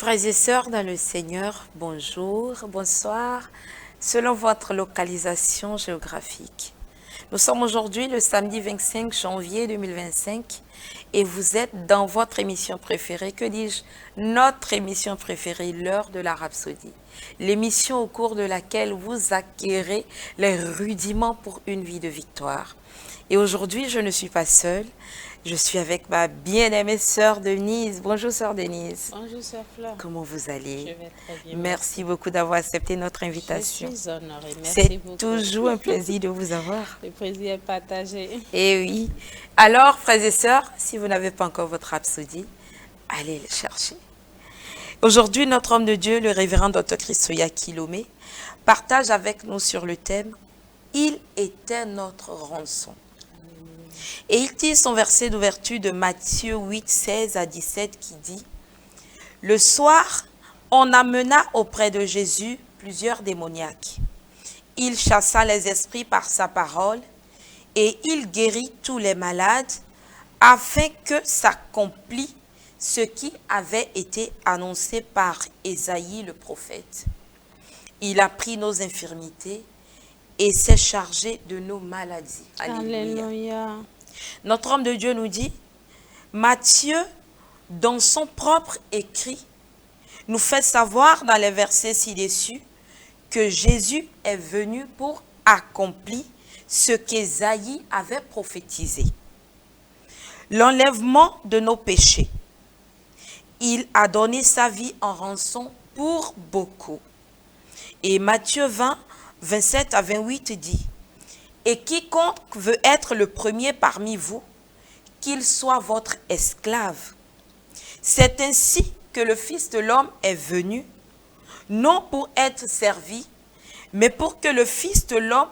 Frères et sœurs dans le Seigneur, bonjour, bonsoir, selon votre localisation géographique. Nous sommes aujourd'hui le samedi 25 janvier 2025 et vous êtes dans votre émission préférée, que dis-je, notre émission préférée, l'heure de la Rhapsodie. L'émission au cours de laquelle vous acquérez les rudiments pour une vie de victoire. Et aujourd'hui, je ne suis pas seule. Je suis avec ma bien-aimée sœur Denise. Bonjour sœur Denise. Bonjour, sœur Fleur. Comment vous allez? Je vais très bien. Merci beaucoup d'avoir accepté notre Je invitation. suis honorée. Merci C'est beaucoup. toujours un plaisir de vous avoir. Le plaisir est partagé. Et oui. Alors, frères et sœurs, si vous n'avez pas encore votre rhapsodie, allez le chercher. Aujourd'hui, notre homme de Dieu, le révérend Dr Christoya Kilomé, partage avec nous sur le thème « Il était notre rançon ». Et il tire son verset d'ouverture de Matthieu 8, 16 à 17 qui dit « Le soir, on amena auprès de Jésus plusieurs démoniaques. Il chassa les esprits par sa parole et il guérit tous les malades afin que s'accomplît ce qui avait été annoncé par Ésaïe le prophète. Il a pris nos infirmités et s'est chargé de nos maladies. » Alléluia. Alléluia. Notre homme de Dieu nous dit, Matthieu, dans son propre écrit, nous fait savoir dans les versets ci-dessus que Jésus est venu pour accomplir ce qu'Ésaïe avait prophétisé. L'enlèvement de nos péchés. Il a donné sa vie en rançon pour beaucoup. Et Matthieu 20, 27 à 28 dit, et quiconque veut être le premier parmi vous, qu'il soit votre esclave. C'est ainsi que le Fils de l'homme est venu, non pour être servi, mais pour que le Fils de l'homme,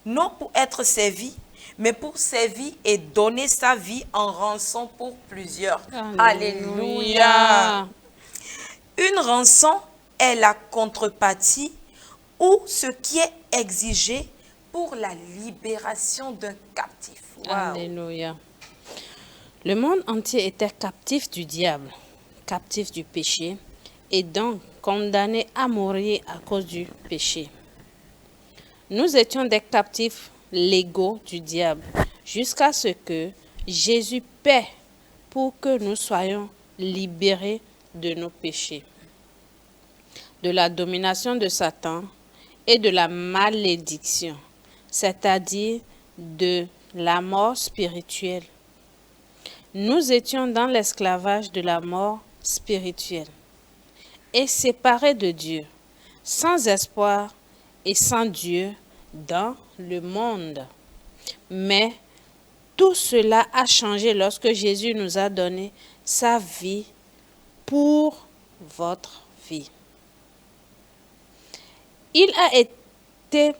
non pour être servi, mais pour servir et donner sa vie en rançon pour plusieurs. Alléluia. Une rançon est la contrepartie ou ce qui est exigé pour la libération d'un captif. Wow. Alléluia. Le monde entier était captif du diable, captif du péché, et donc condamné à mourir à cause du péché. Nous étions des captifs légaux du diable, jusqu'à ce que Jésus paie pour que nous soyons libérés de nos péchés, de la domination de Satan et de la malédiction, c'est-à-dire de la mort spirituelle. Nous étions dans l'esclavage de la mort spirituelle et séparés de Dieu, sans espoir et sans Dieu dans le monde. Mais tout cela a changé lorsque Jésus nous a donné sa vie pour votre vie. Il a été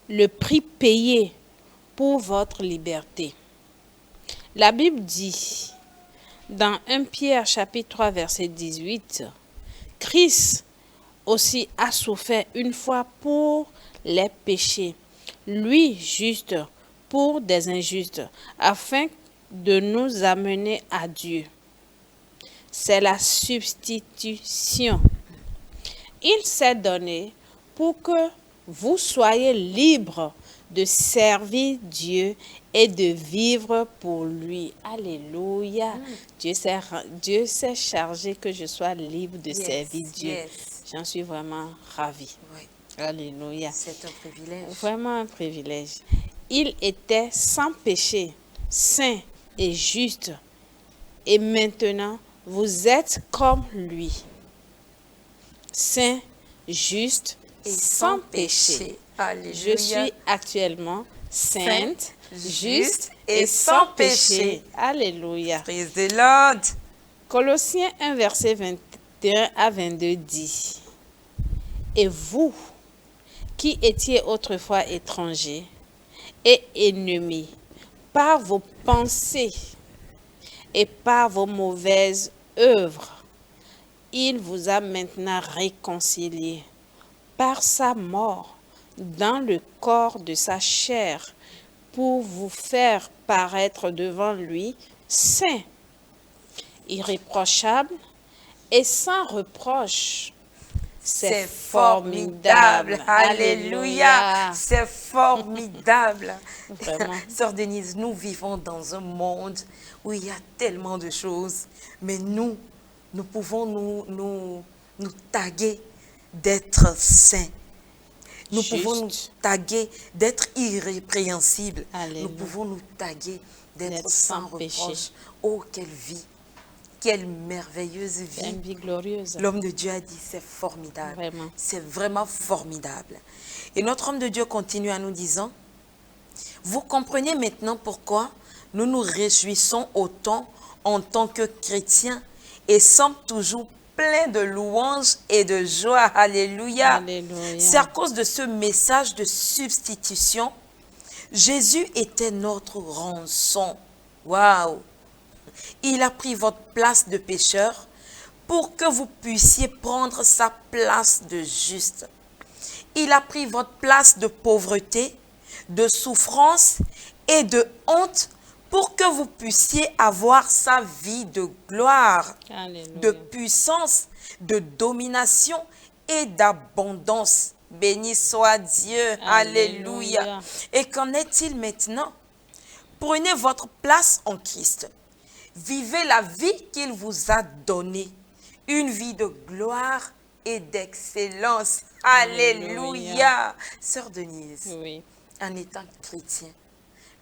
le prix payé pour votre liberté. La Bible dit dans 1 Pierre chapitre 3 verset 18, Christ aussi a souffert une fois pour les péchés, lui juste pour des injustes, afin de nous amener à Dieu. C'est la substitution. Il s'est donné pour que vous soyez libres de servir Dieu et de vivre pour lui. Alléluia. Dieu s'est chargé que je sois libre de servir Dieu. Yes. J'en suis vraiment ravie. Oui, Alléluia. c'est un privilège. Vraiment un privilège. Il était sans péché, saint et juste. Et maintenant, vous êtes comme lui. Saint, juste et sans péché. Alléluia. Je suis actuellement sainte, juste et sans péché. Alléluia. Praise the Lord. Colossiens 1, verset 21 à 22 dit, et vous, qui étiez autrefois étrangers et ennemis par vos pensées et par vos mauvaises œuvres, il vous a maintenant réconciliés par sa mort dans le corps de sa chair pour vous faire paraître devant lui saint, irréprochable et sans reproche. C'est formidable. Alléluia. C'est formidable. Vraiment. Sœur Denise, nous vivons dans un monde où il y a tellement de choses. Mais nous pouvons nous taguer d'être saints. Nous pouvons nous taguer d'être irrépréhensibles. Alléluia. Nous pouvons nous taguer d'être D'être sans sans péché. reproche. Oh, quelle vie. Quelle merveilleuse C'est une vie. vie glorieuse. L'homme de Dieu a dit, c'est formidable. Vraiment. C'est vraiment formidable. Et notre homme de Dieu continue en nous disant, vous comprenez maintenant pourquoi nous nous réjouissons autant en tant que chrétiens et sommes toujours pleins de louanges et de joie. Alléluia. Alléluia. C'est à cause de ce message de substitution. Jésus était notre rançon. Waouh! Il a pris votre place de pécheur pour que vous puissiez prendre sa place de juste. Il a pris votre place de pauvreté, de souffrance et de honte pour que vous puissiez avoir sa vie de gloire, Alléluia. de puissance, de domination et d'abondance. Béni soit Dieu. Alléluia. Alléluia. Et qu'en est-il maintenant? Prenez votre place en Christ. Vivez la vie qu'il vous a donnée. Une vie de gloire et d'excellence. Alléluia. Sœur Denise, Oui. en étant chrétien,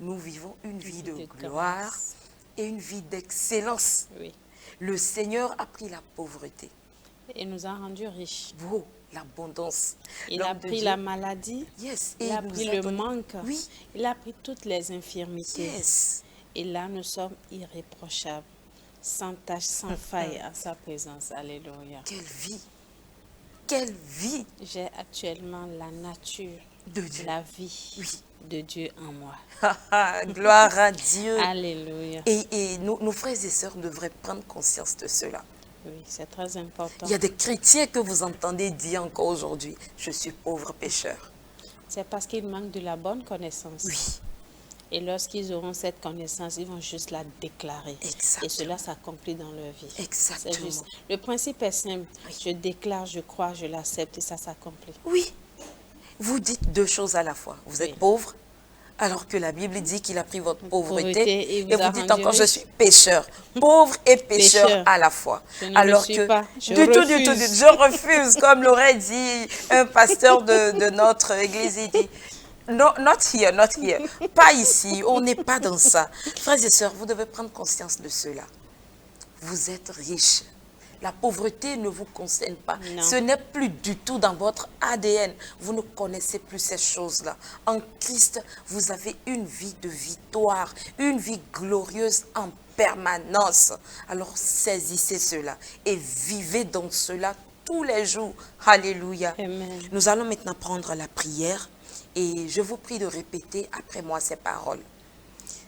nous vivons une vie de De gloire grâce. et une vie d'excellence. Oui. Le Seigneur a pris la pauvreté. Et nous a rendus riches. Oh, l'abondance. Il a L'homme de pris Dieu. la maladie. Yes. Il a nous pris a le donné- manque. Oui. Il a pris toutes les infirmités. Yes. Et là, nous sommes irréprochables, sans tache, sans faille à sa présence. Alléluia. Quelle vie. Quelle vie J'ai actuellement la nature, de Dieu. la vie Oui. de Dieu en moi. Gloire à Dieu. Alléluia. Et nos frères et sœurs devraient prendre conscience de cela. Oui, c'est très important. Il y a des chrétiens que vous entendez dire encore aujourd'hui, je suis pauvre pécheur. C'est parce qu'il manque de la bonne connaissance. Oui, Et lorsqu'ils auront cette connaissance, ils vont juste la déclarer. Exactement. Et cela s'accomplit dans leur vie. Exactement. C'est juste. Le principe est simple. Oui. Je déclare, je crois, je l'accepte et ça s'accomplit. oui. Vous dites deux choses à la fois. Vous êtes Oui. pauvre, alors que la Bible dit qu'il a pris votre pauvreté. Pauvreté, Et vous a dites rendu encore, je riche. suis pécheur. Pauvre et pécheur Pécheur. à la fois. Je ne le Alors suis que, pas. Je du tout, refuse. je refuse, comme l'aurait dit un pasteur de notre église. Il dit, no, not here, not here. Pas ici, on n'est pas dans ça. Frères et sœurs, vous devez prendre conscience de cela. Vous êtes riches. La pauvreté ne vous concerne pas. Non. Ce n'est plus du tout dans votre ADN. Vous ne connaissez plus ces choses-là. En Christ, vous avez une vie de victoire, une vie glorieuse en permanence. Alors saisissez cela et vivez dans cela tous les jours. Alléluia. Amen. Nous allons maintenant prendre la prière et je vous prie de répéter après moi ces paroles.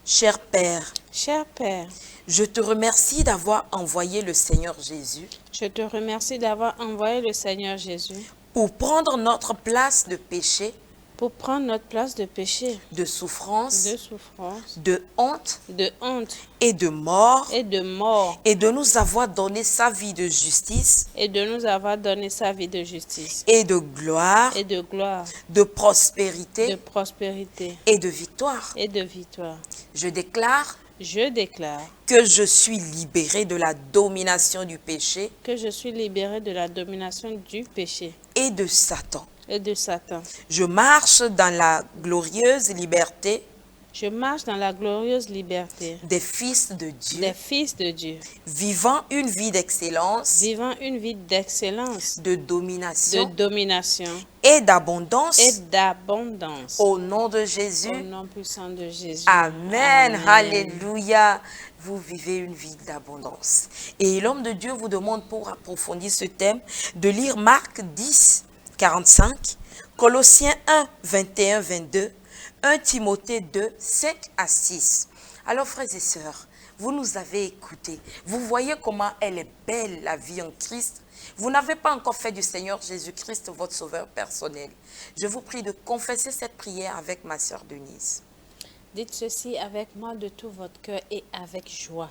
Cher Père, Cher Père, je te remercie d'avoir envoyé le Seigneur Jésus je te remercie d'avoir envoyé le Seigneur Jésus pour prendre notre place de péché, pour prendre notre place de péché, de souffrance, de souffrance, de honte de honte et de mort, et de mort, et de nous avoir donné sa vie de justice et de nous avoir donné sa vie de justice et de gloire, et de gloire, de de prospérité prospérité et de victoire. et de victoire. Je déclare Je déclare que je suis libéré de la domination du péché que je suis libéré de la domination du péché et de Satan. et de Satan. Je marche dans la glorieuse liberté Je marche dans la glorieuse liberté des fils de Dieu, des fils de Dieu, vivant une vie d'excellence, vivant une vie d'excellence, de de domination domination et d'abondance et d'abondance. au nom de Au Jésus. nom puissant de Jésus. Amen. Amen. Alléluia. Vous vivez une vie d'abondance. Et l'homme de Dieu vous demande, pour approfondir ce thème, de lire Marc 10, 45, Colossiens 1, 21, 22, 1 Timothée 2, 5 à 6. Alors, frères et sœurs, vous nous avez écoutés. Vous voyez comment elle est belle, la vie en Christ. Vous n'avez pas encore fait du Seigneur Jésus-Christ votre sauveur personnel. Je vous prie de confesser cette prière avec ma sœur Denise. Dites ceci avec moi de tout votre cœur et avec joie.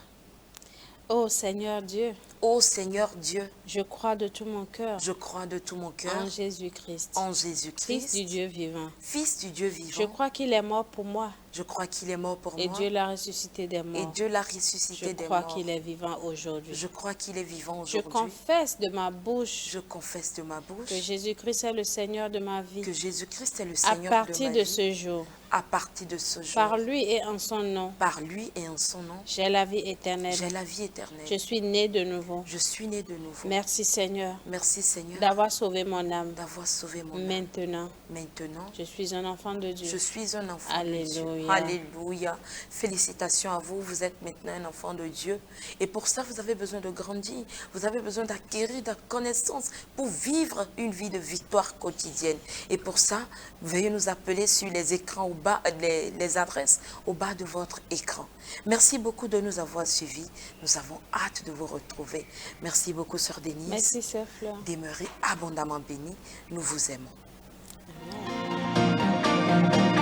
Ô Seigneur Dieu, Ô Seigneur Dieu, je crois de tout mon cœur je crois de tout mon cœur en Jésus-Christ, en Fils Jésus-Christ, du Dieu vivant. Fils du Dieu Je vivant. crois qu'il est mort pour moi Je crois qu'il est mort pour et moi Dieu l'a ressuscité des et morts. Dieu l'a Je ressuscité des crois morts. qu'il est vivant aujourd'hui. Je crois qu'il est vivant Je aujourd'hui. confesse de ma bouche Je confesse de ma bouche que Jésus-Christ est le Seigneur de ma vie. que Jésus-Christ est le À Seigneur partir de de ma vie. ce jour, À partir de ce jour, par lui et en son nom, par lui et en son nom, j'ai la vie éternelle. j'ai la vie éternelle. Je suis né de nouveau. Je suis né de nouveau. Merci Seigneur Merci Seigneur d'avoir sauvé mon âme. d'avoir sauvé mon âme. Maintenant, Maintenant, je suis un enfant de Dieu. je suis un enfant de Dieu. Alléluia. Alléluia. Félicitations à vous. Vous êtes maintenant un enfant de Dieu. Et pour ça, vous avez besoin de grandir. Vous avez besoin d'acquérir de la connaissance pour vivre une vie de victoire quotidienne. Et pour ça, veuillez nous appeler sur les écrans au bas, les adresses au bas de votre écran. Merci beaucoup de nous avoir suivis. Nous avons hâte de vous retrouver. Merci beaucoup, Sœur Denise. Merci Sœur Fleur. Demeurez abondamment bénis. Nous vous aimons. Amen.